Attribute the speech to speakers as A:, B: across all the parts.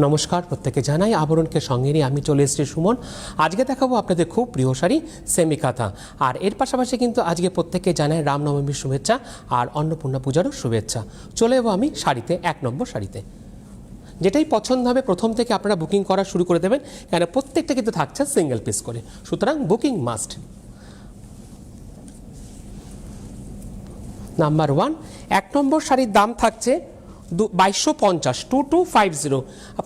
A: নমস্কার, প্রত্যেকে জানাই আবরণকে সঙ্গে নিয়ে আমি চলে এসেছি সুমন। আজকে দেখাবো আপনাদের খুব প্রিয় শাড়ি সেমি কাঁথা। আর এর পাশাপাশি কিন্তু আজকে প্রত্যেককে জানাই রামনবমীর শুভেচ্ছা আর অন্নপূর্ণা পূজারও শুভেচ্ছা। চলে যাবো আমি শাড়িতে, 1 নম্বর শাড়িতে। যেটাই পছন্দ হবে প্রথম থেকে আপনারা বুকিং করা শুরু করে দেবেন, কেন প্রত্যেকটা কিন্তু থাকছে সিঙ্গেল পিস করে, সুতরাং বুকিং মাস্ট। নাম্বার 1, 1 নম্বর শাড়ির দাম থাকছে 2250, 2250।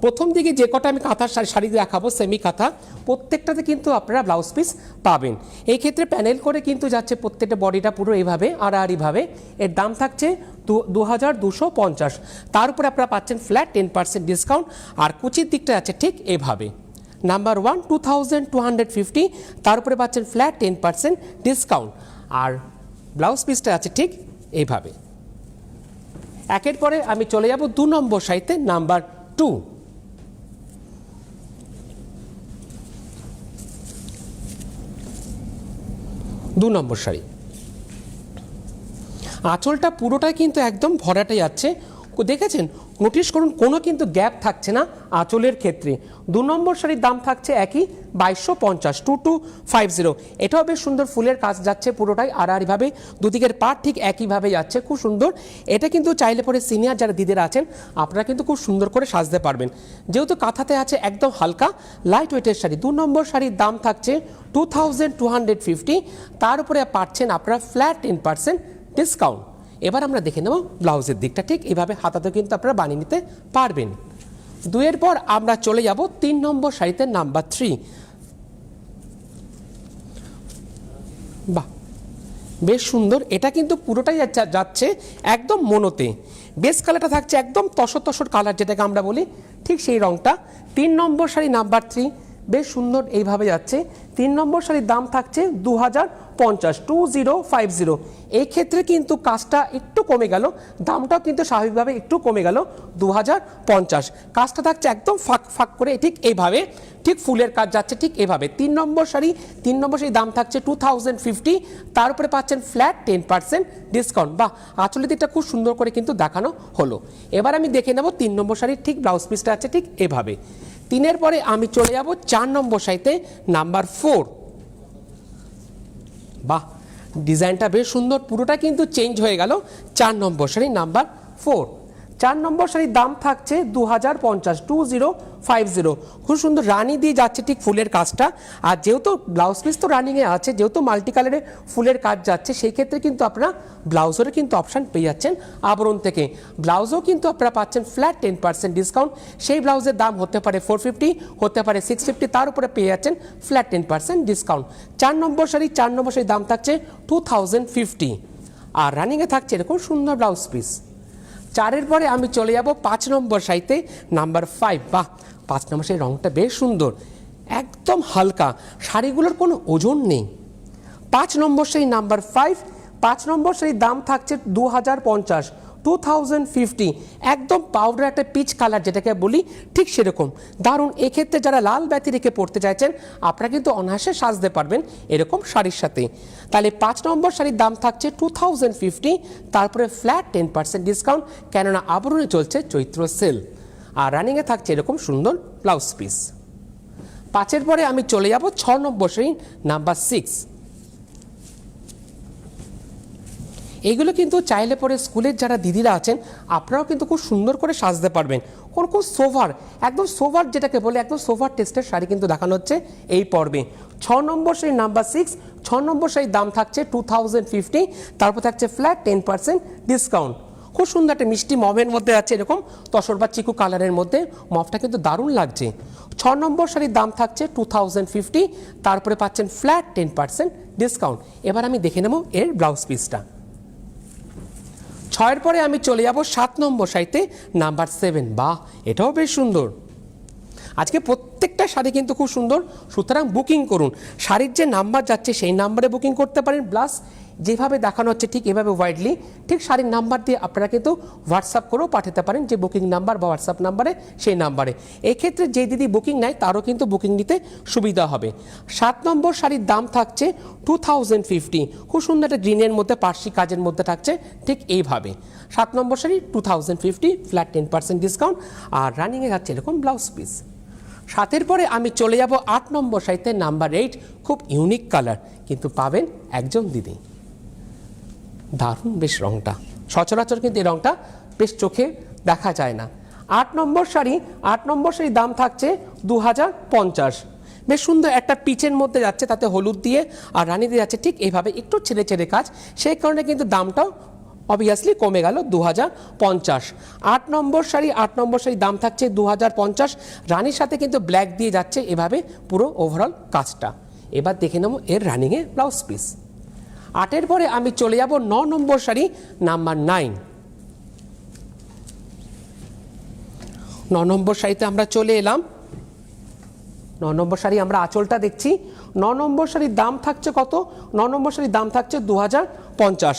A: প্রথম দিকে যে কটা আমি কাঁথার শাড়ি দেখাবো সেমি কাঁথা, প্রত্যেকটাতে কিন্তু আপনারা ব্লাউজ পিস পাবেন। এই ক্ষেত্রে প্যানেল করে কিন্তু যাচ্ছে প্রত্যেকটা বডিটা পুরো এইভাবে আড়াআড়িভাবে। এর দাম থাকছে 2250। তার উপরে আপনারা পাচ্ছেন ফ্ল্যাট 10% ডিসকাউন্ট, আর কুচির দিকটা আছে ঠিক এভাবে। নাম্বার 1, 2250, তার উপরে পাচ্ছেন ফ্ল্যাট 10% ডিসকাউন্ট, আর ব্লাউজ পিসটা আছে ঠিক এইভাবে। একের পরে আমি চলে যাব 2 নম্বর শাড়িতে, নাম্বার 2। 2 নম্বর শাড়ি, আঁচলটা পুরোটাই কিন্তু একদম ভরাটে যাচ্ছে, দেখেছেন? নোটিশ করুন, কোনো কিন্তু গ্যাপ থাকছে না আঁচলের ক্ষেত্রে। 2 নম্বর শাড়ির দাম থাকছে একই 2250, 2250। এটাও বেশ সুন্দর ফুলের কাজ যাচ্ছে পুরোটাই আড়াআড়িভাবে, দুদিকের পাট ঠিক একইভাবে যাচ্ছে, খুব সুন্দর। এটা কিন্তু চাইলে পরে সিনিয়র যারা দিদিরা আছেন আপনারা কিন্তু খুব সুন্দর করে সাজতে পারবেন, যেহেতু কাঁথাতে আছে একদম হালকা লাইট ওয়েটের শাড়ি। 2 নম্বর শাড়ির দাম থাকছে 2250, তার উপরে পাচ্ছেন আপনারা ফ্ল্যাট 10% ডিসকাউন্ট। এবার আমরা দেখে নেব ব্লাউজের দিকটা, ঠিক এইভাবে হাতাতেও কিন্তু আপনারা বানিয়ে নিতে পারবেন। 2 এর পর আমরা চলে যাব 3 নম্বর শাড়িতে, নাম্বার 3। বাহ, বেশ সুন্দর। এটা কিন্তু পুরোটাই যাচ্ছে একদম মনোতে। বেস কালারটা থাকছে একদম তসর কালার, যেটাকে আমরা বলি, ঠিক সেই রংটা। 3 নম্বর শাড়ি নাম্বার 3, বেশ সুন্দর এইভাবে যাচ্ছে। 3 নম্বর শাড়ির দাম থাকছে 2050, 2050। এই ক্ষেত্রে কিন্তু কাজটা একটু কমে গেল, দামটাও কিন্তু স্বাভাবিকভাবে একটু কমে গেল, 2050। কাজটা থাকছে একদম ফাঁক করে ঠিক এইভাবে, ঠিক ফুলের কাজ যাচ্ছে ঠিক এভাবে। 3 নম্বর শাড়ি দাম থাকছে 2050, তার উপরে পাচ্ছেন ফ্ল্যাট 10% ডিসকাউন্ট। বাহ, আঁচলের দিকটা খুব সুন্দর করে কিন্তু দেখানো হলো। এবার আমি দেখে নেব 3 নম্বর শাড়ির ঠিক ব্লাউজ পিসটা আছে ঠিক এভাবে। 3 এর পরে আমি চলে যাব 4 নম্বর শাড়িতে, নাম্বার 4। বাহ, ডিজাইনটা বেশ সুন্দর, পুরোটা কিন্তু চেঞ্জ হয়ে গেল। 4 নম্বর শাড়ি নাম্বার 4। 4 নম্বর শাড়ির দাম থাকছে 2050, 2050। খুব সুন্দর রানি দিয়ে যাচ্ছে ঠিক ফুলের কাজটা, আর যেহেতু ব্লাউজ পিস তো রানিংয়ে আছে, যেহেতু মাল্টি কালারে ফুলের কাজ যাচ্ছে, সেই ক্ষেত্রে কিন্তু আপনারা ব্লাউজেরও কিন্তু অপশান পেয়ে যাচ্ছেন আবরণ থেকে। ব্লাউজও কিন্তু আপনারা পাচ্ছেন ফ্ল্যাট 10% ডিসকাউন্ট। সেই ব্লাউজের দাম হতে পারে 450, হতে পারে 650, তার উপরে পেয়ে যাচ্ছেন ফ্ল্যাট 10% ডিসকাউন্ট। 4 নম্বর শাড়ির দাম থাকছে 2050, আর রানিংয়ে থাকছে এরকম সুন্দর ব্লাউজ পিস। 4 এর পরে আমি চলে যাব 5 নম্বর শাড়িতে, নাম্বার 5। বাহ, 5 নম্বর শাড়ির রংটা বেশ সুন্দর, একদম হালকা, শাড়িগুলোর কোনো ওজন নেই। 5 নম্বর শাড়ি নাম্বার 5। 5 নম্বর শাড়ির দাম থাকছে 2050, 2050। একদম পাউডার একটা পিচ কালার যেটাকে বলি, ঠিক সেরকম দারুণ। এক্ষেত্রে যারা লাল ব্যাতি রেখে পড়তে চাইছেন আপনারা কিন্তু অনায়াসে সাজতে পারবেন এরকম শাড়ির সাথে। তাহলে 5 নম্বর শাড়ির দাম থাকছে 2050, তারপরে ফ্ল্যাট 10% ডিসকাউন্ট, কেননা আবরণে চলছে চৈত্র সেল, আর রানিংয়ে থাকছে এরকম সুন্দর ব্লাউজ পিস। 5 এর পরে আমি চলে যাব 6 নম্বর শাড়ি নাম্বার 6। এইগুলো কিন্তু চাইলে পরে স্কুলের যারা দিদিরা আছেন আপনারাও কিন্তু খুব সুন্দর করে সাজতে পারবেন। খুব সোভার, একদম সোভার যেটাকে বলে, একদম সোভার টেস্টের শাড়ি কিন্তু দেখানো হচ্ছে এই পর্বে। 6 নম্বর শাড়ি নাম্বার 6। 6 নম্বর শাড়ির দাম থাকছে 2050, তারপর থাকছে ফ্ল্যাট 10% ডিসকাউন্ট। খুব সুন্দর একটা মিষ্টি মভের মধ্যে আছে, এরকম তসর বা চিকু কালারের মধ্যে, মভটা কিন্তু দারুণ লাগছে। 6 নম্বর শাড়ির দাম থাকছে 2050, তারপরে পাচ্ছেন ফ্ল্যাট 10% ডিসকাউন্ট। এবার আমি দেখে নেব এর ব্লাউজ পিসটা। 6 এর পরে আমি চলে যাব 7 নম্বর শাড়িতে, নাম্বার 7। বাহ, এটাও বেশ সুন্দর। আজকে প্রত্যেকটা শাড়ি কিন্তু খুব সুন্দর, সুতরাং বুকিং করুন। শাড়ির যে নাম্বার যাচ্ছে সেই নাম্বারে বুকিং করতে পারেন, প্লাস যেভাবে দেখানো হচ্ছে ঠিক এভাবে ওয়াইডলি ঠিক শাড়ির নাম্বার দিয়ে আপনারা কিন্তু হোয়াটসঅ্যাপ করেও পাঠাতে পারেন, যে বুকিং নাম্বার বা হোয়াটসঅ্যাপ নাম্বারে সেই নাম্বারে। এক্ষেত্রে যে দিদি বুকিং নেয় তারও কিন্তু বুকিং নিতে সুবিধা হবে। 7 নম্বর শাড়ির দাম থাকছে 2050, খুব সুন্দর একটা গ্রিনের মধ্যে পার্সি কাজের মধ্যে থাকছে ঠিক এইভাবে। 7 নম্বর শাড়ি 2050, ফ্ল্যাট 10% ডিসকাউন্ট, আর রানিংয়ে যাচ্ছে এরকম ব্লাউজ পিস। 7-এর পরে আমি চলে যাব 8 নম্বর শাড়িতে নাম্বার 8, খুব ইউনিক কালার, কিন্তু পাবেন একজন দিদি। দারুণ বেশ রংটা, সচরাচর কিন্তু এই রংটা বেশ চোখে দেখা যায় না। 8 নম্বর শাড়ির দাম থাকছে 2050, বেশ সুন্দর একটা পিচের মধ্যে যাচ্ছে, তাতে হলুদ দিয়ে আর রানী দিয়ে যাচ্ছে ঠিক এইভাবে একটু ছেড়ে ছেড়ে কাজ, সেই কারণে কিন্তু দামটাও অবভিয়াসলি কমে গেল 2050। 8 নম্বর শাড়ির দাম থাকছে 2050, রানীর সাথে কিন্তু ব্ল্যাক দিয়ে যাচ্ছে এভাবে পুরো ওভারঅল কাজটা। এবার দেখে নেব এর রানিংয়ে ব্লাউজ পিস। 8-এর পরে আমি চলে যাব 9 নম্বর শাড়ি নাম্বার 9। 9 নম্বর শাড়িতে আমরা চলে এলাম। 9 নম্বর শাড়ি আমরা আঁচলটা দেখছি। 9 নম্বর শাড়ির দাম থাকছে কত? 9 নম্বর শাড়ির দাম থাকছে 2050।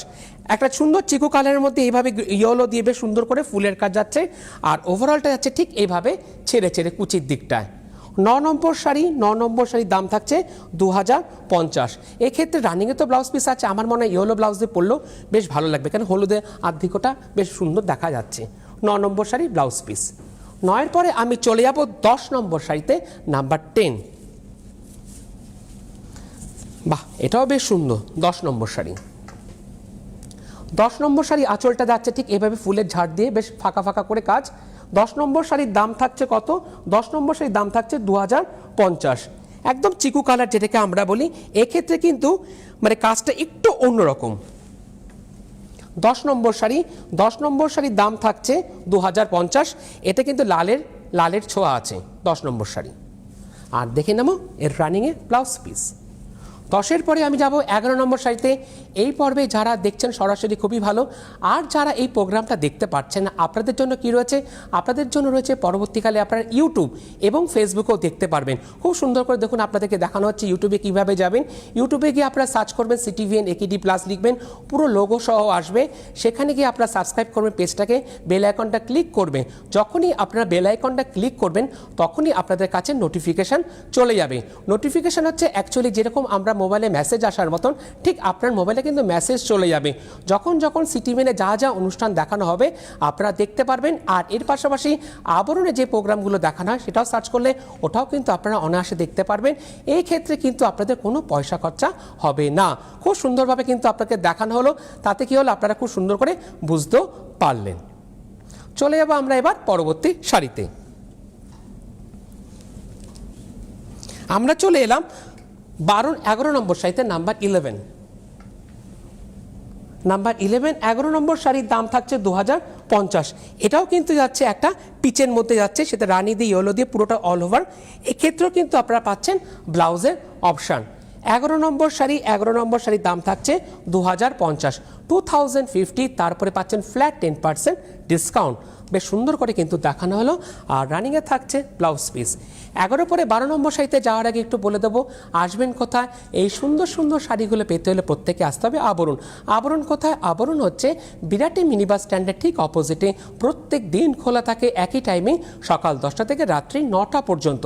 A: একটা সুন্দর চিকু কালারের মধ্যে এইভাবে ইয়েলো দিয়ে বেশ সুন্দর করে ফুলের কাজ যাচ্ছে, আর ওভারঅলটা যাচ্ছে ঠিক এইভাবে ছেড়ে ছেড়ে কুচির দিকটায়। 9 নম্বর শাড়ির দাম থাকছে 2050। এক্ষেত্রে রানিংয়ে তো ব্লাউজ পিস আছে, আমার মনে হয় ইয়েলো ব্লাউজ দিয়ে পরলেও বেশ ভালো লাগবে, কারণ হলুদে আর্ধিকটা বেশ সুন্দর দেখা যাচ্ছে। 9 নম্বর শাড়ি ব্লাউজ পিস। 9-এর পরে আমি চলে যাব 10 নম্বর শাড়িতে নাম্বার 10। বাহ, এটাও বেশ সুন্দর। 10 নম্বর শাড়ি 10 নম্বর শাড়ি আঁচলটা যাচ্ছে ঠিক এভাবে ফুলের ঝাড় দিয়ে বেশ ফাঁকা ফাঁকা করে কাজ। 10 নম্বর শাড়ির দাম থাকছে কত? 10 নম্বর শাড়ির দাম থাকছে 2050। একদম চিকু কালার যেটাকে আমরা বলি, এক্ষেত্রে কিন্তু মানে কাজটা একটু অন্যরকম। 10 নম্বর শাড়ির দাম থাকছে 2050। এতে কিন্তু লালের ছোঁয়া আছে 10 নম্বর শাড়ি। আর দেখে নেব এর রানিংয়ে ব্লাউজ পিস। 10-এর পরে আমি যাব 11 নম্বর শাড়িতে। এই পর্বে যারা দেখছেন সরাসরি খুবই ভালো, আর যারা এই প্রোগ্রামটা দেখতে পাচ্ছেন না আপনাদের জন্য কি রয়েছে? আপনাদের জন্য রয়েছে পরবর্তীকালে আপনারা ইউটিউব এবং ফেসবুকেও দেখতে পারবেন। খুব সুন্দর করে দেখুন, আপনাদেরকে দেখানো হচ্ছে ইউটিউবে কিভাবে যাবেন। ইউটিউবে গিয়ে আপনারা সার্চ করবেন সিটিভিএন একেডি প্লাস লিখবেন, পুরো লোগো সহ আসবে। সেখানে গিয়ে আপনারা সাবস্ক্রাইব করবেন পেজটাকে, বেল আইকনটা ক্লিক করবেন। যখনই আপনারা বেল আইকনটা ক্লিক করবেন তখনই আপনাদের কাছে নোটিফিকেশান চলে যাবে। নোটিফিকেশান হচ্ছে অ্যাকচুয়ালি যেরকম আমরা মোবাইলে মেসেজ আসার মতন, ঠিক আপনার মোবাইলে কিন্তু মেসেজ চলে যাবে। যখন সিটিভিএনে যা যা অনুষ্ঠান দেখানো হবে আপনারা দেখতে পারবেন। আর এর পাশাপাশি আবরণে যে প্রোগ্রামগুলো দেখানো হয় সেটাও সার্চ করলে ওটাও কিন্তু আপনারা অনায়াসে দেখতে পারবেন। এই ক্ষেত্রে কিন্তু আপনাদের কোনো পয়সা খরচা হবে না। খুব সুন্দরভাবে কিন্তু আপনাকে দেখানো হলো, তাতে কি হলো আপনারা খুব সুন্দর করে বুঝতেও পারলেন। চলে যাবো আমরা এবার পরবর্তী শাড়িতে। আমরা চলে এলাম 11 নম্বর শাড়িতে নাম্বার 11। 11 নম্বর শাড়ির দাম থাকছে 2050। এটাও কিন্তু যাচ্ছে একটা পিচের মধ্যে যাচ্ছে, সেটা রানী দিয়ে ইয়েলো দিয়ে পুরোটা অল ওভার। এক্ষেত্রেও কিন্তু আপনারা পাচ্ছেন ব্লাউজের অপশান। 11 নম্বর শাড়ির দাম থাকছে 2050, তারপরে পাচ্ছেন ফ্ল্যাট 10% ডিসকাউন্ট। বেশ সুন্দর করে কিন্তু দেখানো হলো, আর রানিংয়ে থাকছে ব্লাউজ পিস। 11 পরে 12 নম্বর শাড়িতে যাওয়ার আগে একটু বলে দেবো আসবেন কোথায়। এই সুন্দর সুন্দর শাড়িগুলো পেতে হলে প্রত্যেকে আসতে হবে আবরণ কোথায়? আবরণ হচ্ছে বিরাটি মিনি বাস স্ট্যান্ডের ঠিক অপোজিটে। প্রত্যেক দিন খোলা থাকে একই টাইমে, সকাল 10টা থেকে রাত্রি 9টা পর্যন্ত।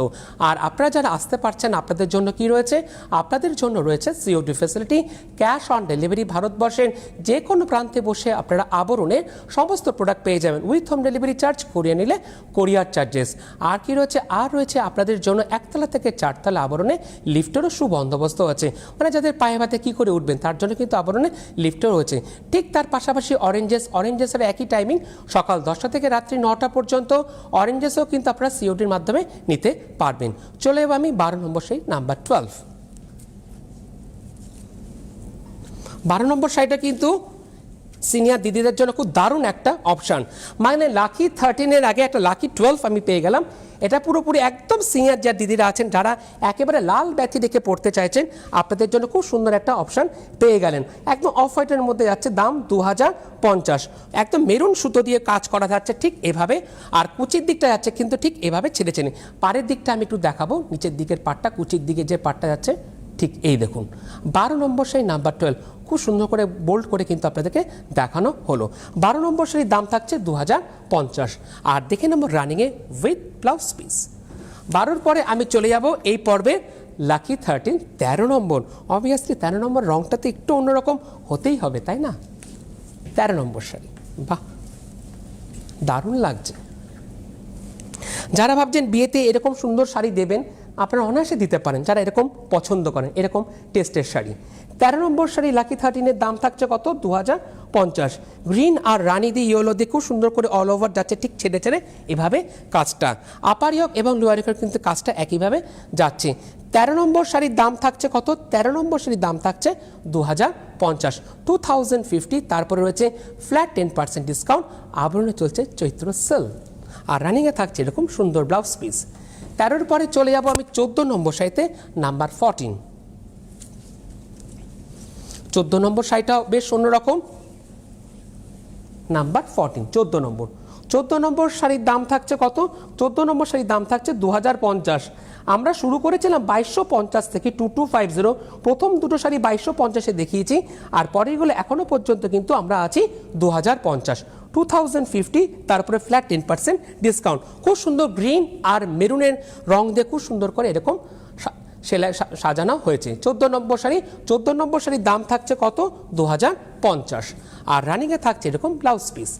A: আর আপনারা যারা আসতে পারছেন আপনাদের জন্য কি রয়েছে? আপনাদের জন্য রয়েছে COD facility, cash on delivery. ভারতবর্ষের যে কোনো প্রান্তে বসে আপনারা আবরণের সমস্ত প্রোডাক্ট পেয়ে যাবেন with home delivery charge, Korea নিলে কোরিয়ার চার্জেস। আর কি রয়েছে? আর রয়েছে আপনাদের জন্য 1তলা থেকে 4তলা আবরণে লিফটেরও সুবন্দোবস্ত আছে, মানে যাদের পায়ে ভাতে কী করে উঠবেন তার জন্য কিন্তু আবরণে লিফটও রয়েছে। ঠিক তার পাশাপাশি অরেঞ্জেসের একই টাইমিং, সকাল 10টা থেকে রাত্রি 9টা পর্যন্ত। অরেঞ্জেসও কিন্তু আপনারা সিওডির মাধ্যমে নিতে পারবেন। চলে যাবো আমি 12 নম্বর সেই নাম্বার 12। 12 নম্বর শাড়িটা কিন্তু সিনিয়র দিদিদের জন্য খুব দারুণ একটা অপশান, মানে লাকি 13-এর আগে একটা লাকি 12 আমি পেয়ে গেলাম। এটা পুরোপুরি একদম সিনিয়র যা দিদিরা আছেন যারা একেবারে লাল ব্যাথি দেখে পড়তে চাইছেন, আপনাদের জন্য খুব সুন্দর একটা অপশান পেয়ে গেলেন। একদম অফ হোয়াইটের মধ্যে যাচ্ছে, দাম 2050। একদম মেরুন সুতো দিয়ে কাজ করা যাচ্ছে ঠিক এভাবে, আর কুচির দিকটা যাচ্ছে কিন্তু ঠিক এভাবে ছেড়ে পাড়ের দিকটা আমি একটু দেখাবো। নিচের দিকের পাটটা, কুচির দিকে যে পাটটা যাচ্ছে ঠিক এই দেখুন 12 নম্বর শাড়ি নাম্বার 12, খুব সুন্দর করে বোল্ড করে কিন্তু আপনাদেরকে দেখানো হলো। 12 নম্বর শাড়ির দাম থাকছে 2050। আর দেখে নেব রানিংয়ে উইথ ব্লাউজ পিস। 12-র পরে আমি চলে যাব এই পর্বে লাকি 13, 13 নম্বর। অবভিয়াসলি 13 নম্বর রংটা তো একটু অন্যরকম হতেই হবে, তাই না? 13 নম্বর শাড়ি, বাহ দারুণ লাগছে। যারা ভাবছেন বিয়েতে এরকম সুন্দর শাড়ি দেবেন, আপনারা অনায়াসে দিতে পারেন, যারা এরকম পছন্দ করেন এরকম টেস্টের শাড়ি। 13 নম্বর শাড়ি লাকি 13-এর দাম থাকছে কত? 2050। গ্রিন আর রানি দিয়ে ইয়েলো দিয়ে খুব সুন্দর করে অল ওভার যাচ্ছে, ঠিক ছেড়ে ছেড়ে এভাবে কাজটা। আপার ইয়ক এবং লোয়ার ইয়কের কিন্তু কাজটা একইভাবে যাচ্ছে। 13 নম্বর শাড়ির দাম থাকছে কত? 13 নম্বর শাড়ির দাম থাকছে 2050, 2050। তারপরে রয়েছে ফ্ল্যাট 10% ডিসকাউন্ট, আবরণে চলছে চৈত্র সেল। আর রানিংয়ে থাকছে এরকম সুন্দর ব্লাউজ পিস। 13-র পরে চলে যাব আমি 14 নম্বর শাড়িতে নাম্বার 14। 14 নম্বর শাড়িটাও বেশ অন্যরকম, নাম্বার 14, 14 নম্বর। 14 নম্বর শাড়ির দাম থাকছে কত? 14 নম্বর শাড়ির দাম থাকছে 2050। আমরা শুরু করেছিলাম 2250 থেকে 2250, প্রথম দুটো শাড়ি 2250-এ দেখিয়েছি, আর পরেরগুলো এখনো পর্যন্ত কিন্তু আমরা আছি 2050, 2050। তারপরে ফ্ল্যাট 10% ডিসকাউন্ট। খুব সুন্দর গ্রিন আর মেরুনের রং দিয়ে খুব সুন্দর করে এরকম সেলাই সাজানো হয়েছে। 14 নম্বর শাড়ি, 14 নম্বর শাড়ির দাম থাকছে কত? 2050। আর রানিংয়ে থাকছে এরকম ব্লাউজ পিস।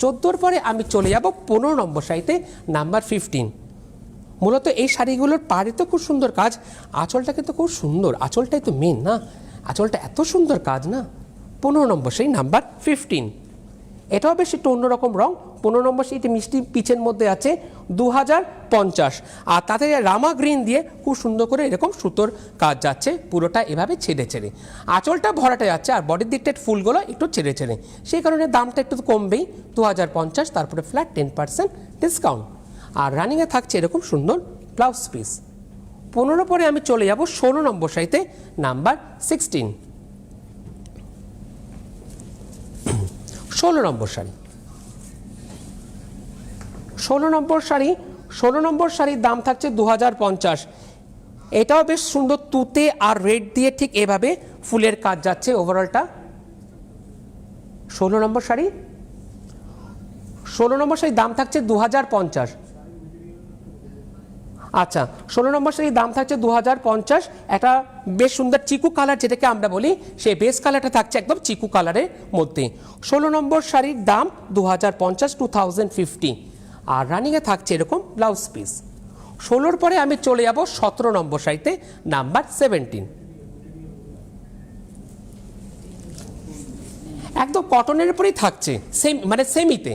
A: 14-র পরে আমি চলে যাব 15 নম্বর শাড়িতে নাম্বার 15। মূলত এই শাড়িগুলোর পাড়ে তো খুব সুন্দর কাজ, আঁচলটা কিন্তু খুব সুন্দর, আঁচলটাই তো মেন না, আঁচলটা এত সুন্দর কাজ না। 15 নম্বর শাড়ি নাম্বার 15, এটাও বেশ একটু অন্যরকম রং। 15 নম্বর শাড়িটি মিষ্টি পিচের মধ্যে আছে 2050, আর তাতে রামা গ্রিন দিয়ে খুব সুন্দর করে এরকম সুতোর কাজ যাচ্ছে, পুরোটা এভাবে ছেড়ে ছেড়ে। আঁচলটা ভরাটা যাচ্ছে আর বডির দিকটা ফুলগুলো একটু ছেড়ে ছেড়ে, সেই কারণে দামটা একটু কমবেই, 2050। তারপরে ফ্ল্যাট 10% ডিসকাউন্ট। আর রানিংয়ে থাকছে এরকম সুন্দর ব্লাউজ পিস। 15 পরে আমি চলে যাব 16 নম্বর শাড়িতে নাম্বার 16। 16 নম্বর শাড়ি, 16 নম্বর শাড়ি, 16 নম্বর শাড়ির দাম থাকছে 2050। এটাও বেশ সুন্দর তুতে আর রেড দিয়ে ঠিক এভাবে ফুলের কাজ যাচ্ছে ওভারঅলটা। 16 নম্বর শাড়ি, 16 নম্বর শাড়ির দাম থাকছে 2050। আচ্ছা, 16 নম্বর শাড়ির দাম থাকছে 2050। একটা বেশ সুন্দর চিকু কালার যেটাকে আমরা বলি, সেই বেস কালারটা থাকছে একদম চিকু কালারের মধ্যে। 16 নম্বর শাড়ির দাম 2050, 2050। আর রানিংয়ে থাকছে এরকম ব্লাউজ পিস। 16-র পরে আমি চলে যাব 17 নম্বর শাড়িতে নাম্বার 17। একদম কটনের উপরেই থাকছে, মানে সেমিতে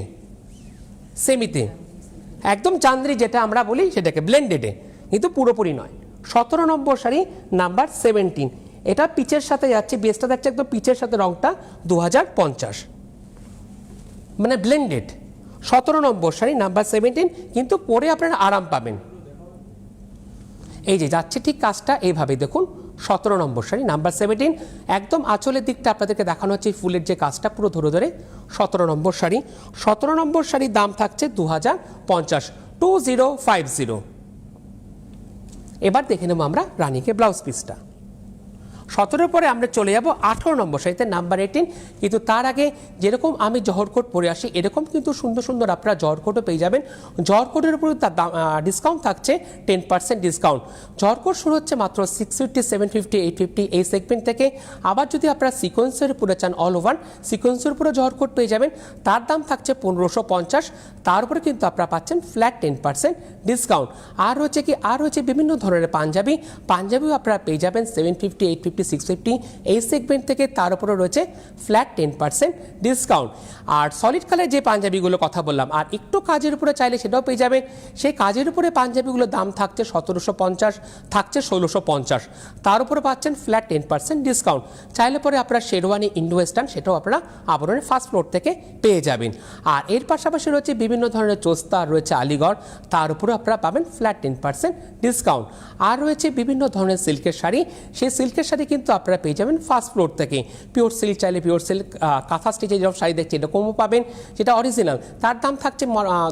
A: একদম চান্দ্রি যেটা আমরা বলি সেটাকে ব্লেন্ডেডে, কিন্তু পুরোপুরি নয়। 17 নম্বর শাড়ি নাম্বার 17, এটা পিচের সাথে যাচ্ছে, বেসটা যাচ্ছে একদম পিচের সাথে, রংটা 2050, মানে ব্লেন্ডেড। 17 নম্বর শাড়ি নাম্বার 17, কিন্তু পরে আপনারা আরাম পাবেন। এই যে যাচ্ছে ঠিক কাজটা এইভাবে দেখুন। 17 নম্বর শাড়ি নাম্বার 17, একদম আঁচলের দিকটা আপনাদেরকে দেখানো হচ্ছে ফুলের যে কাজটা পুরো ধরে ধরে। 17 নম্বর শাড়ি, 17 নম্বর শাড়ির দাম থাকছে 2050, 2050। এবার দেখে নেব আমরা রানীকে ব্লাউজ পিসটা। 17 পরে আমরা চলে যাব 18 নম্বর শাড়িতে নাম্বার 18। কিন্তু তার আগে যেরকম আমি জহরকোট পরে আসি, এরকম কিন্তু সুন্দর সুন্দর আপনারা জহরকোটও পেয়ে যাবেন। জহরকোটের উপরে তার ডিসকাউন্ট থাকছে 10% ডিসকাউন্ট। জহরকোট শুরু হচ্ছে মাত্র 650, 750, 850 এই সেগমেন্ট থেকে। আবার যদি আপনারা সিকোয়েন্সের উপরে চান, অল ওভার সিকোয়েন্সের উপরে জহরকোট পেয়ে যাবেন, তার দাম থাকছে 1550। তার উপরে কিন্তু আপনারা পাচ্ছেন ফ্ল্যাট 10% ডিসকাউন্ট। আর হচ্ছে বিভিন্ন ধরনের পাঞ্জাবিও আপনারা পেয়ে যাবেন 750, 850, 650 এই সেগমেন্ট থেকে। তার উপরে রয়েছে ফ্ল্যাট 10% ডিসকাউন্ট। আর সলিড কালার যে পাঞ্জাবিগুলো কথা বললাম, আর একটু কাজের উপরে চাইলে সেটাও পেয়ে যাবেন। সেই কাজের উপরে পাঞ্জাবিগুলোর দাম থাকছে 1750, থাকছে 1650। তার উপরে পাচ্ছেন ফ্ল্যাট 10% ডিসকাউন্ট। চাইলে পরে আপনারা শেরওয়ানি, ইন্ডো ওয়েস্টার্ন সেটাও আপনারা আবরণের ফার্স্ট ফ্লোর থেকে পেয়ে যাবেন। আর এর পাশাপাশি রয়েছে বিভিন্ন ধরনের চোস্তা, রয়েছে আলিগড়, তার উপরে আপনারা পাবেন ফ্ল্যাট 10% ডিসকাউন্ট। আর রয়েছে বিভিন্ন ধরনের সিল্কের শাড়ি, সেই সিল্কের শাড়ি কিন্তু আপনারা পেয়ে যাবেন ফার্স্ট ফ্লোর থেকে। পিওর সিল্ক চাইলে পিওর সিল্ক, কাঁথা স্টিচে যেরকম শাড়ি দেখছি এরকমও পাবেন, যেটা অরিজিনাল, তার দাম থাকছে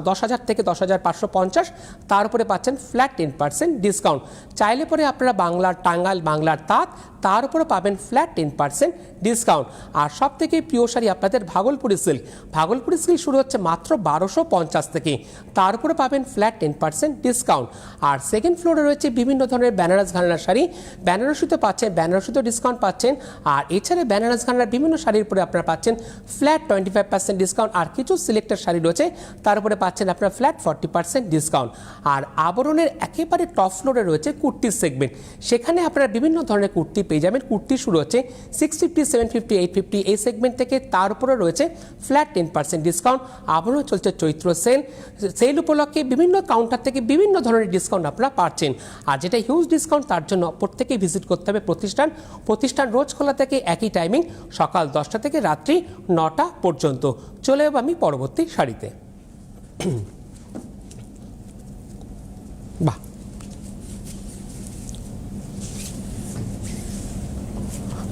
A: 10,000 থেকে 10,550। তার উপরে পাচ্ছেন ফ্ল্যাট 10% ডিসকাউন্ট। চাইলে পরে আপনারা বাংলার টাঙ্গাল, বাংলার তাঁত, তার উপরে পাবেন ফ্ল্যাট 10% ডিসকাউন্ট। আর সব থেকে প্রিয় শাড়ি আপনাদের ভাগলপুরি সিল্ক। ভাগলপুরি সিল্ক শুরু হচ্ছে মাত্র 1250 থেকে, তার উপরে পাবেন ফ্ল্যাট 10% ডিসকাউন্ট। আর সেকেন্ড ফ্লোরে রয়েছে বিভিন্ন ধরনের বেনারস ঘানার শাড়ি, বেনারসিতে পাচ্ছেন, বেনারসিতে ডিসকাউন্ট পাচ্ছেন। আর এছাড়া বেনারস ঘানার বিভিন্ন শাড়ির উপরে আপনারা পাচ্ছেন ফ্ল্যাট 25% ডিসকাউন্ট। আর কিছু সিলেক্টেড শাড়ি রয়েছে তার উপরে পাচ্ছেন আপনারা ফ্ল্যাট 40% ডিসকাউন্ট। আর আবরণের একেবারে টপ ফ্লোরে রয়েছে কুর্তির সেগমেন্ট, সেখানে আপনারা বিভিন্ন ধরনের কুর্তি পেয়ে যাবেন। কুর্তি শুরু হচ্ছে 650, 750, 850 এই সেগমেন্ট থেকে, তার উপরে রয়েছে ফ্ল্যাট 10% ডিসকাউন্ট। আবরণ চলছে চৈত্র সেল, সেল উপলক্ষে বিভিন্ন কাউন্টার থেকে বিভিন্ন ধরনের ডিসকাউন্ট আপনারা পাচ্ছেন। আর যেটা হিউজ ডিসকাউন্ট, তার জন্য প্রত্যেকেই ভিজিট করতে হবে প্রতিষ্ঠান রোজ খোলা থেকে একই টাইমিং, সকাল 10টা থেকে রাত্রি 9টা পর্যন্ত। চলে যাব আমি পরবর্তী শাড়িতে। বাহ,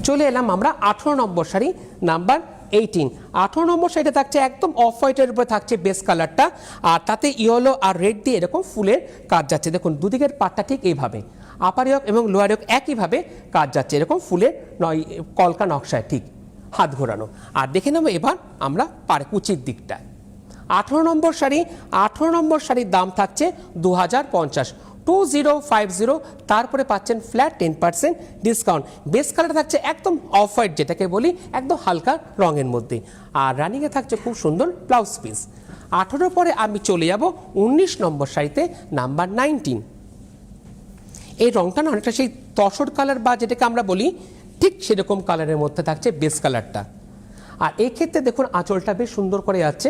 A: চলে এলাম আমরা 18 নম্বর শাড়ি, নাম্বার 18। 18 নম্বর শাড়িটা থাকছে একদম অফ হোয়াইটের উপরে থাকছে বেস কালারটা, আর তাতে ইয়েলো আর রেড দিয়ে এরকম ফুলের কাজ যাচ্ছে। দেখুন দুদিকের পাটটা ঠিক এইভাবে, আপার ইয়ক এবং লোয়ার ইয়ক একইভাবে কাজ যাচ্ছে, এরকম ফুলের কলকা নকশায় ঠিক হাত ঘোরানো। আর দেখে নেবো এবার আমরা কুচির দিকটা। 18 নম্বর শাড়ি, 18 নম্বর শাড়ির দাম থাকছে 2050, 2050। তারপরে পাচ্ছেন ফ্ল্যাট 10% ডিসকাউন্ট। বেস কালার থাকছে একদম অফ হোয়াইট, যেটাকে বলি একদম হালকা রঙের মধ্যে। আর রানিংয়ে থাকছে খুব সুন্দর ব্লাউজ পিস। 18 পরে আমি চলে যাব 19 নম্বর শাড়িতে, নাম্বার 19। এই রঙটা না অনেকটা সেই তসর কালার বা যেটাকে আমরা বলি ঠিক সেরকম কালারের মধ্যে থাকছে বেস কালারটা। আর এই ক্ষেত্রে দেখুন আঁচলটা বেশ সুন্দর করে যাচ্ছে।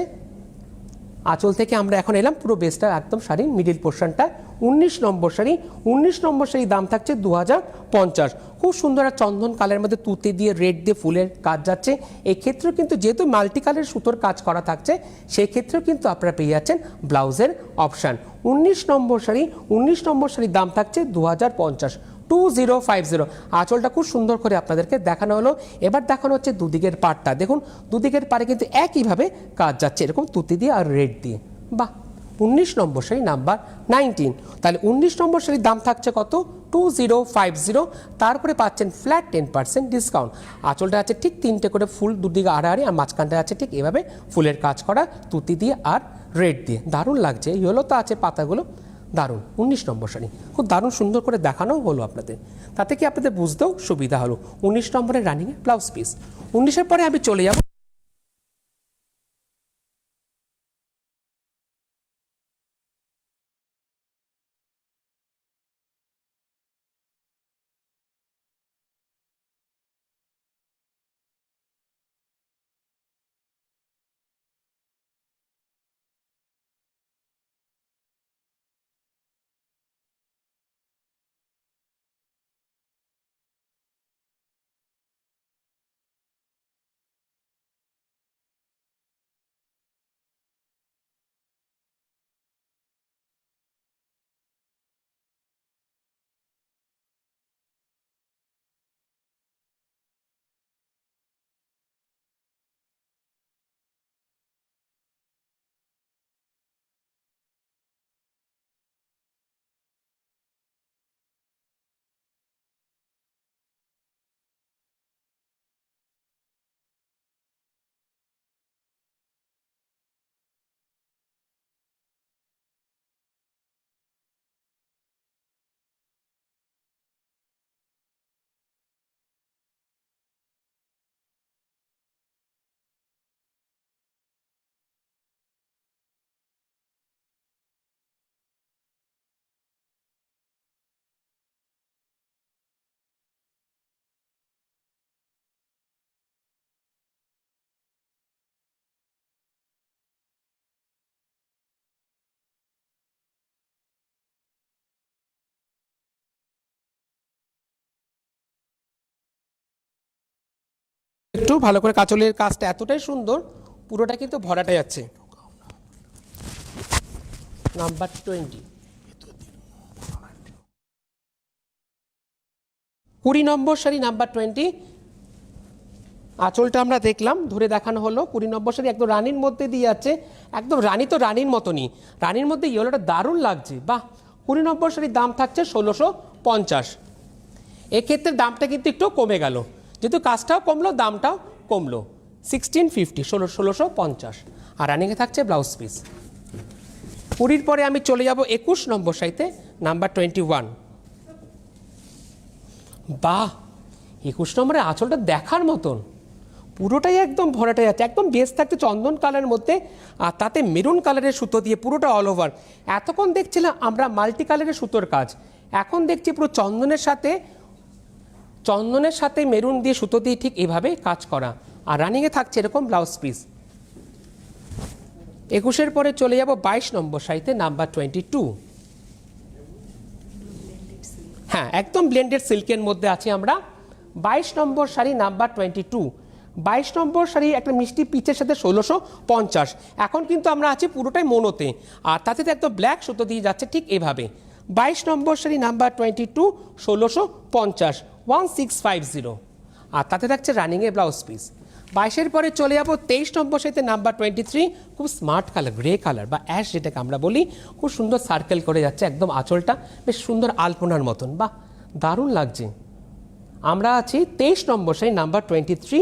A: আঁচল থেকে আমরা এখন এলাম পুরো বেসটা একদম শাড়ির মিডিল পোর্শনটা। 19 নম্বর শাড়ি, 19 নম্বর শাড়ির দাম থাকছে 2050। খুব সুন্দর আর চন্দন কালারের মধ্যে তুতে দিয়ে রেড দিয়ে ফুলের কাজ যাচ্ছে। এই ক্ষেত্রেও কিন্তু যেহেতু মাল্টি কালারের সুতোর কাজ করা থাকছে, সেই ক্ষেত্রেও কিন্তু আপনারা পেয়ে যাচ্ছেন ব্লাউজের অপশান। 19 নম্বর শাড়ি, 19 নম্বর শাড়ির দাম থাকছে 2050, 2050। আঁচলটা খুব সুন্দর করে আপনাদেরকে দেখানো হলো। এবার দেখানো হচ্ছে দুদিকের পাড়টা। দেখুন দুদিকের পাড়ে কিন্তু একইভাবে কাজ যাচ্ছে, এরকম তুতি দিয়ে আর রেড দিয়ে। বাহ, 19 নম্বর শাড়ি, নাম্বার 19। তাহলে 19 নম্বর শাড়ির দাম থাকছে কত? 2050। তারপরে পাচ্ছেন ফ্ল্যাট 10% ডিসকাউন্ট। আঁচলটা আছে ঠিক 3টে করে ফুল, দুদিকে আড়াআড়ি, আর মাঝখানটা আছে ঠিক এভাবে ফুলের কাজ করা তুতি দিয়ে আর রেড দিয়ে। দারুণ লাগছে, ইয়েলো তো আছে পাতাগুলো, দারুণ। 19 নম্বর শাড়ি খুব দারুণ সুন্দর করে দেখানো হলো আপনাদের, তাতে কি আপনাদের বুঝতেও সুবিধা হলো। 19 নম্বরের রানিংয়ে ব্লাউজ পিস। 19-এর পরে আমি চলে যাব একটু ভালো করে। কাঁচলের কাজটা এতটাই সুন্দর, পুরোটা কিন্তু ভরাটা যাচ্ছে। নাম্বার 20, 20 নম্বর শাড়ি নাম্বার 20, আঁচলটা আমরা দেখলাম, ধরে দেখানো হলো। 20 নম্বর শাড়ি একদম রানীর মধ্যে দিয়ে আছে, একদম রানী তো রানীর মতনই, রানীর মধ্যে ইয়েলোটা দারুণ লাগছে, বাহ। 20 নম্বর শাড়ির দাম থাকছে 1650। এক্ষেত্রে দামটা কিন্তু একটু কমে গেল, যেহেতু কাজটাও কমলো দামটাও কমলো, 1650, 1650। আর রানিংয়ে থাকছে ব্লাউজ পিস। 20 পরে আমি চলে যাব 21 নম্বর শাড়িতে নাম্বার 21। বাহ, 21 নম্বরে আঁচলটা দেখার মতন, পুরোটাই একদম ভরাটাই আছে, একদম বেস থাকতে চন্দন কালারের মধ্যে, আর তাতে মেরুন কালারের সুতো দিয়ে পুরোটা অল ওভার। এতক্ষণ দেখছিলাম আমরা মাল্টি কালারের সুতোর কাজ, এখন দেখছি পুরো চন্দনের সাথে মেরুন দিয়ে সুতো দিয়ে ঠিক এভাবে কাজ করা। আর রানিংয়ে থাকছে এরকম ব্লাউজ পিস। 21-এর পরে চলে যাব 22 নম্বর শাড়িতে নাম্বার 22। হ্যাঁ, একদম ব্লেন্ডেড সিল্কের মধ্যে আছি আমরা। 22 নম্বর শাড়ি নাম্বার 22। 22 নম্বর শাড়ি একটা মিষ্টি পিচের সাথে 1650। এখন কিন্তু আমরা আছি পুরোটাই মোনোতে, আর তাতে তো একদম ব্ল্যাক সুতো দিয়ে যাচ্ছে ঠিক এভাবে। 22 নম্বর শাড়ি নাম্বার 22, 1650, 1650। আর তাতে থাকছে রানিংয়ে ব্লাউজ পিস। 22-এর পরে চলে যাবো 23 নম্বর শাড়িতে নাম্বার 23। খুব স্মার্ট কালার, গ্রে কালার বা অ্যাশ যেটাকে আমরা বলি, খুব সুন্দর সার্কেল করে যাচ্ছে, একদম আঁচলটা বেশ সুন্দর আলপনার মতন, বাহ দারুণ লাগছে। আমরা আছি 23 নম্বর শাড়ি নাম্বার 23,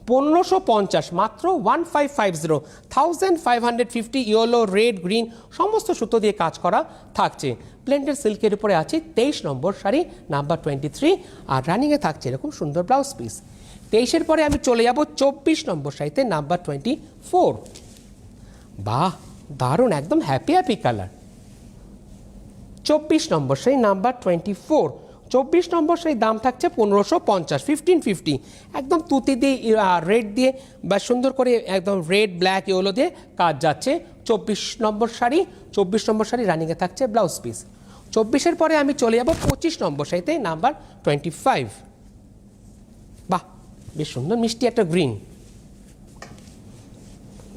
A: 1550, মাত্র 1550, 1550। ইয়েলো, রেড, গ্রিন সমস্ত সুতো দিয়ে কাজ করা থাকছে। ব্লেন্ডেড সিল্কের উপরে আছে 23 নম্বর শাড়ি নাম্বার 23। আর রানিংয়ে থাকছে এরকম সুন্দর ব্লাউজ পিস। 23-এর পরে আমি চলে যাব 24 নম্বর শাড়িতে নাম্বার 24। বাহ দারুণ, একদম হ্যাপি হ্যাপি কালার। 24 নম্বর শাড়ি নাম্বার 24। 24 নম্বর শাড়ির দাম থাকছে 1550, 1550। একদম তুতি দিয়ে রেড দিয়ে বা সুন্দর করে একদম রেড, ব্ল্যাক, ইয়েলো দিয়ে কাজ যাচ্ছে। 24 নম্বর শাড়ি, 24 নম্বর শাড়ি রানিংয়ে থাকছে ব্লাউজ পিস। 24-এর পরে আমি চলে যাব 25 নম্বর শাড়িতে নাম্বার 25। বাহ বেশ সুন্দর মিষ্টি একটা গ্রিন,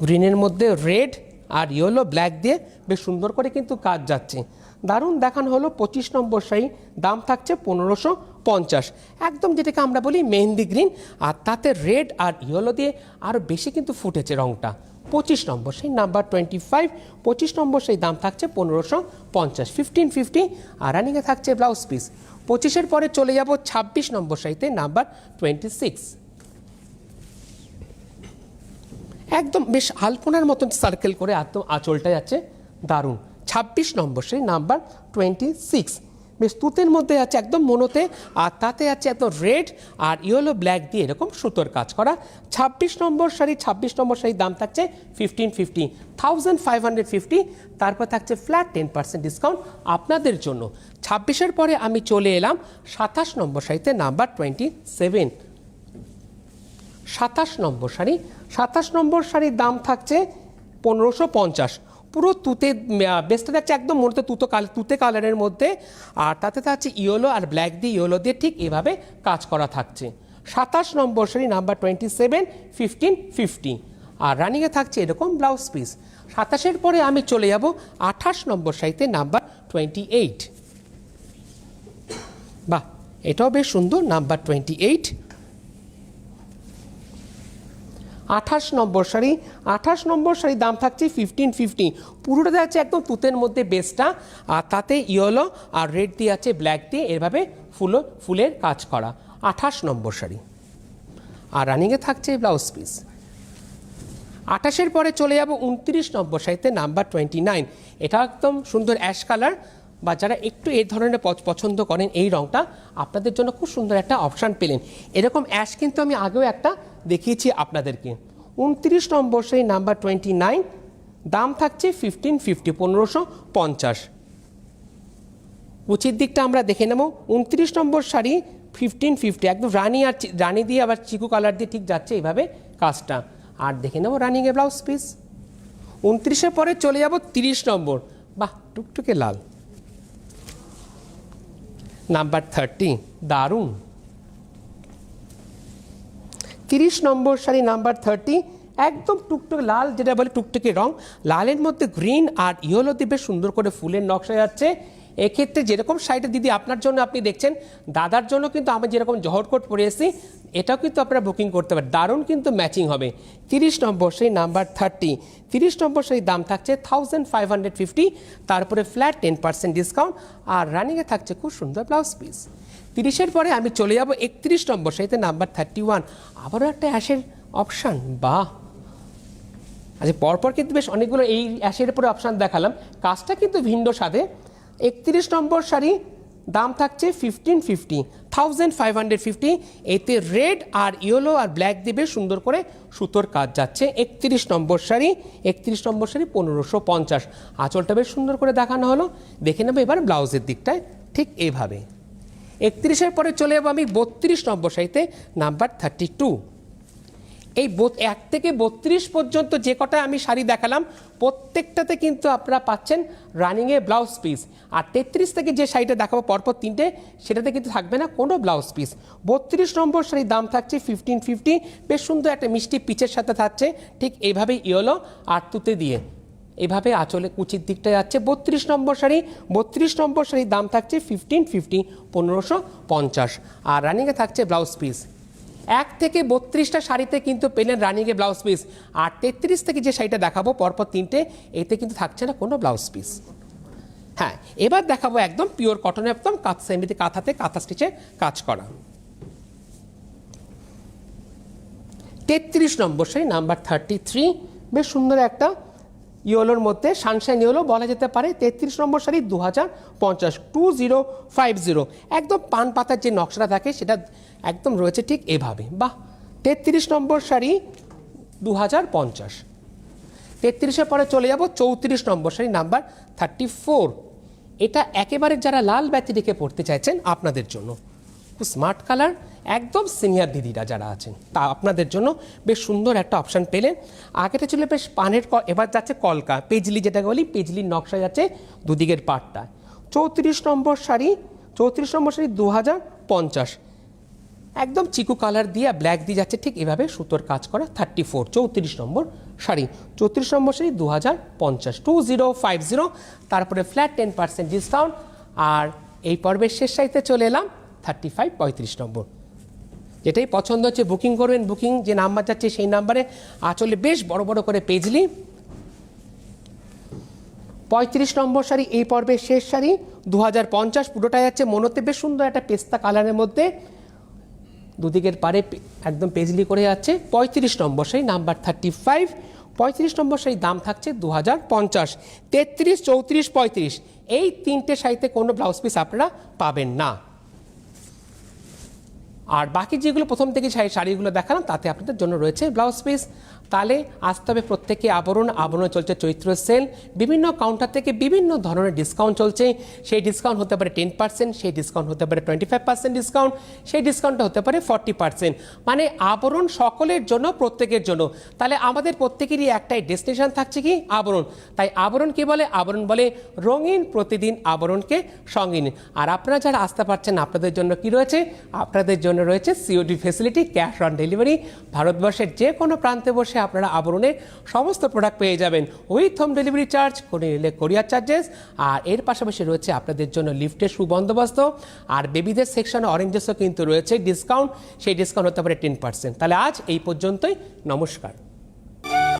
A: গ্রিনের মধ্যে রেড আর ইয়েলো, ব্ল্যাক দিয়ে বেশ সুন্দর করে কিন্তু কাজ যাচ্ছে, দারুণ দেখানো হলো। 25 নম্বর শাড়ি, দাম থাকছে 1550। একদম যেটাকে আমরা বলি মেহেন্দি গ্রিন, আর তাতে রেড আর ইয়েলো দিয়ে আরও বেশি কিন্তু ফুটেছে রঙটা। 25 নম্বর শাড়ি নাম্বার 25। 25 নম্বর শাড়ি দাম থাকছে 1550, 1550। আর রানিংয়ে থাকছে ব্লাউজ পিস। 25-এর পরে চলে যাব 26 নম্বর শাড়িতে নাম্বার 26। একদম বেশ আলপনার মতন সার্কেল করে একদম আঁচলটা যাচ্ছে, দারুণ। 26 নম্বর শাড়ি নাম্বার 26, বেশ তুতের মধ্যে আছে একদম মনোতে, আর তাতে আছে এত রেড আর ইয়েলো, ব্ল্যাক দিয়ে এরকম সুতোর কাজ করা। 26 নম্বর শাড়ি, 26 নম্বর শাড়ির দাম থাকছে 1550, 1550। তারপর থাকছে ফ্ল্যাট 10% ডিসকাউন্ট আপনাদের জন্য। 26-এর পরে আমি চলে এলাম 27 নম্বর শাড়িতে নাম্বার 27। 27 নম্বর শাড়ি, 27 নম্বর শাড়ির দাম থাকছে 1550। পুরো তুতে, বেসটা থাকছে একদম মূলত তুতে কালারের মধ্যে, আর তাতে থাকছে ইয়েলো আর ব্ল্যাক দিয়ে, ইয়েলো দিয়ে ঠিক এভাবে কাজ করা থাকছে। 27 নম্বর শাড়ি নাম্বার 27, 1550। আর রানিংয়ে থাকছে এরকম ব্লাউজ পিস। 27-এর পরে আমি চলে যাব 28 নম্বর শাড়িতে নাম্বার 28। বাহ এটাও বেশ সুন্দর, নাম্বার 28। 28 নম্বর শাড়ি, 28 নম্বর শাড়ির দাম থাকছে 1550। পুরোটা আছে একদম তুতের মধ্যে বেসটা, আর তাতে ইয়েলো আর রেড দিয়ে আছে ব্ল্যাক দিয়ে এভাবে ফুলের কাজ করা। 28 নম্বর শাড়ি। আর রানিংয়ে থাকছে ব্লাউজ পিস। 28-এর পরে চলে যাব 29 নম্বর শাড়িতে নাম্বার 29। এটা একদম সুন্দর অ্যাশ কালার, বা যারা একটু এই ধরনের পছন্দ করেন এই রঙটা, আপনাদের জন্য খুব সুন্দর একটা অপশান পেলেন। এরকম অ্যাশ কিন্তু আমি আগেও একটা দেখিয়েছি আপনাদেরকে। 29 নম্বর শাড়ি নাম্বার 29, দাম থাকছে 1550, 1550। উচিত দিকটা আমরা দেখে নেব। 29 নম্বর শাড়ি 1550, একদম রানি দিয়ে আবার চিকু কালার দিয়ে ঠিক যাচ্ছে এইভাবে কাজটা। আর দেখে নেব রানিংয়ে ব্লাউজ পিস। 29-এর পরে চলে যাব 30 নম্বর, বাহ টুকটুকে লাল, নাম্বার 30, দারুণ। 30 নম্বর শাড়ি নাম্বার 30, একদম টুকটুকে লাল, যেটা বলে টুকটুকে রং, লালের মধ্যে গ্রিন আর ইয়েলো দিয়ে বেশ সুন্দর করে ফুলের নকশা যাচ্ছে। এক্ষেত্রে যেরকম শাড়িটা দিদি আপনার জন্য আপনি দেখছেন, দাদার জন্য কিন্তু আমি যেরকম জহর কোট পরে এসেছি, এটাও কিন্তু আপনারা বুকিং করতে পারেন, দারুণ কিন্তু ম্যাচিং হবে। 30 নম্বর শাড়ি নাম্বার 30, 30 নম্বর শাড়ির দাম থাকছে 1550, তারপরে ফ্ল্যাট 10% ডিসকাউন্ট, আর রানিংয়ে থাকছে খুব সুন্দর ব্লাউজ পিস। 30-এর পরে আমি চলে যাব 31 নম্বর শাড়িতে নাম্বার 31, আবারও একটা অ্যাশের অপশান, বাহ। আচ্ছা, পরপর কিন্তু বেশ অনেকগুলো এই অ্যাশের উপরে অপশান দেখালাম, কাজটা কিন্তু ভিন্ন স্বাদে। 31 নম্বর শাড়ি দাম থাকছে 1550, এতে রেড আর ইয়েলো আর ব্ল্যাক দিয়ে বেশ সুন্দর করে সুতোর কাজ যাচ্ছে। 31 নম্বর শাড়ি, 31 নম্বর শাড়ি 1550, আঁচলটা বেশ সুন্দর করে দেখানো হলো। দেখে নেবো এবার ব্লাউজের দিকটায়, ঠিক এইভাবে। 31-এর পরে চলে যাবো আমি 32 নম্বর শাড়িতে নাম্বার 32। এই 1 থেকে 32 পর্যন্ত যে কটা আমি শাড়ি দেখালাম, প্রত্যেকটাতে কিন্তু আপনারা পাচ্ছেন রানিংয়ে ব্লাউজ পিস। আর 33 থেকে যে শাড়িটা দেখাবো পরপর 3টে, সেটাতে কিন্তু থাকবে না কোনো ব্লাউজ পিস। 32 নম্বর শাড়ির দাম থাকছে 1550, বেশ সুন্দর একটা মিষ্টি পিচের সাথে থাকছে, ঠিক এইভাবেই ইয়েলো আর তুতে দিয়ে এইভাবে আঁচলে কুচির দিকটা যাচ্ছে। 32 নম্বর শাড়ি, 32 নম্বর শাড়ির দাম থাকছে 1550, আর রানিংয়ে থাকছে ব্লাউজ পিস। 1 থেকে 32টা শাড়িতে কিন্তু পেলেন রানিংয়ে ব্লাউজ পিস, আর 33 থেকে যে শাড়িটা দেখাবো পরপর 3টে, এতে কিন্তু থাকছে না কোনো ব্লাউজ পিস। হ্যাঁ, এবার দেখাবো একদম পিওর কটন, একদম সেমিতে কাঁথাতে কাঁথা স্টিচে কাজ করা। 33 নম্বর শাড়ি নাম্বার 33, বেশ সুন্দর একটা ইয়েলোর মধ্যে সানশাইন ইয়েলো বলা যেতে পারে। 33 নম্বর শাড়ি 2050, একদম পান পাতার যে নকশাটা থাকে সেটা একদম রয়েছে ঠিক এভাবে, বাহ। 33 নম্বর শাড়ি 2050। 33-এর পরে চলে যাব 34 নম্বর শাড়ি নাম্বার 34, এটা একেবারে যারা লাল ব্যাতি রেখে পড়তে চাইছেন আপনাদের জন্য, খুব স্মার্ট কালার, একদম সিনিয়র দিদিরা যারা আছেন তা আপনাদের জন্য বেশ সুন্দর একটা অপশান পেলেন। আগেটা ছিল বেশ পানের, এবার যাচ্ছে কলকা পেজলি, যেটাকে বলি পেজলির নকশা যাচ্ছে দুদিকের পাটটা। 34 নম্বর শাড়ি, 34 নম্বর শাড়ি 2050, একদম চিকু কালার দিয়ে ব্ল্যাক দিয়ে যাচ্ছে ঠিক এভাবে সুতোর কাজ করা। 34 নম্বর শাড়ি, 34 নম্বর শাড়ি 2050, 2050, তারপরে ফ্ল্যাট 10% ডিসকাউন্ট। আর এই পর্বের শেষ শাড়িতে চলে এলাম 35 নম্বর, যেটাই পছন্দ হচ্ছে বুকিং করবেন, বুকিং যে নাম্বার যাচ্ছে সেই নাম্বারে, আঁচলে বেশ বড় বড় করে পেজলি। 35 নম্বর শাড়ি এই পর্বের শেষ শাড়ি 2050, পুরোটা যাচ্ছে মনোতে বেশ সুন্দর একটা পেস্তা কালারের মধ্যে, দুদিকের পারে একদম পেজলি করে যাচ্ছে। 35 নম্বর শাড়ি নাম্বার 35, 35 নম্বর শাড়ির দাম থাকছে 2050। 33, 34, 35 এই 3টে শাড়িতে কোনো ব্লাউজ পিস আপনারা পাবেন না। আর বাকি যেগুলো প্রথম থেকে শাড়িগুলো দেখালাম তাতে আপনাদের জন্য রয়েছে ব্লাউজ পিস। তাহলে আসতে হবে প্রত্যেকে আবরণ, আবরণে চলছে চৈত্র সেল, বিভিন্ন কাউন্টার থেকে বিভিন্ন ধরনের ডিসকাউন্ট চলছে। সেই ডিসকাউন্ট হতে পারে 10%, সেই ডিসকাউন্ট হতে পারে 25% ডিসকাউন্ট, সেই ডিসকাউন্টটা হতে পারে 40%, মানে আবরণ সকলের জন্য, প্রত্যেকের জন্য। তাহলে আমাদের প্রত্যেকেরই একটাই ডেস্টিনেশন থাকছে কি, আবরণ। তাই আবরণ কি বলে, আবরণ বলে রঙিন প্রতিদিন আবরণকে সঙ্গিন। আর আপনারা যারা আসতে পারছেন আপনাদের জন্য কি রয়েছে, আপনাদের জন্য রয়েছে COD facility, cash on delivery. ভারতবর্ষের যে কোনো প্রান্তে বসে আপনারা আবরণের সমস্ত প্রোডাক্ট পেয়ে যাবেন উইথ হোম ডেলিভারি চার্জ, করে নিলে কোরিয়ার চার্জেস। আর এর পাশাপাশি রয়েছে আপনাদের জন্য লিফটের সুবন্দোবস্ত, আর বেবিদের সেকশনে অরেঞ্জেসও কিন্তু রয়েছে ডিসকাউন্ট, সেই ডিসকাউন্ট হতে পারে 10%। তাহলে আজ এই পর্যন্তই, নমস্কার।